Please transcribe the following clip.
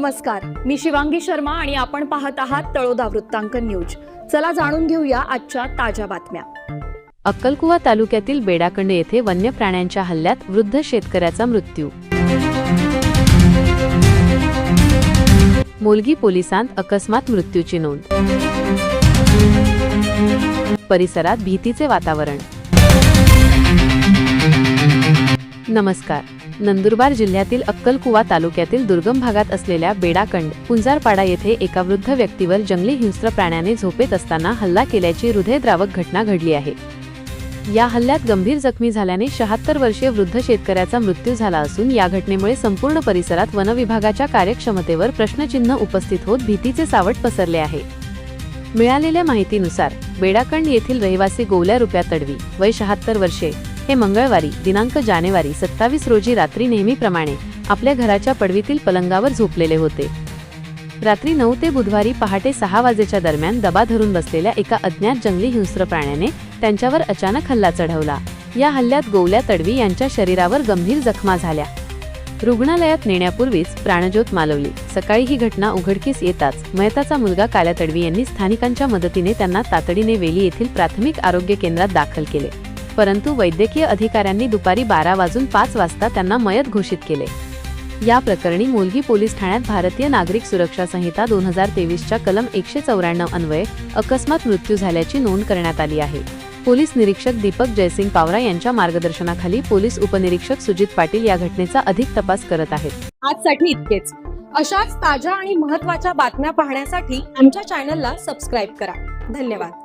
नमस्कार, मी शिवांगी शर्मा आणि आपण पाहत आहात तळोदा वृत्तांकन न्यूज। चला जाणून घेऊया आजच्या ताज्या बातम्या। अक्कलकुवा तालुक्यातील बेडाकंड येथे वन्य प्राण्यांच्या हल्ल्यात वृद्ध शेतकऱ्याचा मृत्यू। मोलगी पोलिसांत अकस्मात मृत्यूची नोंद। परिसरात भीतीचे वातावरण। नमस्कार, नंदुरबार जिल्ह्यातील अक्कलकुवा तालुक्यातील दुर्गम भागात असलेल्या बेडाकंड पुंजारपाडा येथे एका वृद्ध व्यक्तीवर जंगली हिंस्र प्राण्याने झोपेत असताना हल्ला केल्याची हृदयद्रावक घटना घडली आहे। या हल्ल्यात गंभीर जखमी झाल्याने 76 वर्षीय वृद्ध शेतकऱ्याचा मृत्यू झाला असून या घटनेमुळे संपूर्ण परिसरात वन विभागाच्या कार्यक्षमतेवर प्रश्नचिन्ह उपस्थित होत भीतीचे सावट पसरले आहे। मिळालेल्या माहितीनुसार बेडाकंड येथील रहिवासी गोवल्या रुपया तडवी वय 76 वर्षे हे मंगळवारी दिनांक जानेवारी 27 रोजी रात्री नेहमीप्रमाणे आपल्या घराच्या पडवीतील पलंगावर झोपलेले होते। रात्री 9 ते बुधवारी पहाटे 6 वाजेच्या दरम्यान दबा धरून बसलेल्या एका अज्ञात जंगली हिंस्र प्राण्याने त्यांच्यावर अचानक हल्ला चढवला। या हल्ल्यात गोवल्या तडवी यांच्या शरीरावर गंभीर जखमा झाल्या। रुग्णालयात नेण्यापूर्वीच प्राणज्योत मालवली। सकाळी ही घटना उघडकीस येताच मयताचा मुलगा काल्या तडवी यांनी स्थानिकांच्या मदतीने त्यांना तातडीने वेली येथील प्राथमिक आरोग्य केंद्रात दाखल केले, परंतु वैद्यकीय अधिकाऱ्यांनी दुपारी 12:05 वाजता त्यांना मयत घोषित केले। या प्रकरणी मोलगी पोलीस ठाण्यात भारतीय नागरिक सुरक्षा संहिता 2023च्या कलम 194 अन्वये अकस्मात मृत्यू झाल्याची नोंद करण्यात आली आहे। पोलीस निरीक्षक दीपक जयसिंग पावरा यांच्या मार्गदर्शनाखाली पोलीस उपनिरीक्षक सुजित पाटील या घटनेचा अधिक तपास करत आहेत। आजसाठी इतकेच। अशाच ताज्या आणि महत्त्वाच्या बातम्या पाहण्यासाठी आमच्या चॅनलला सबस्क्राइब करा। धन्यवाद।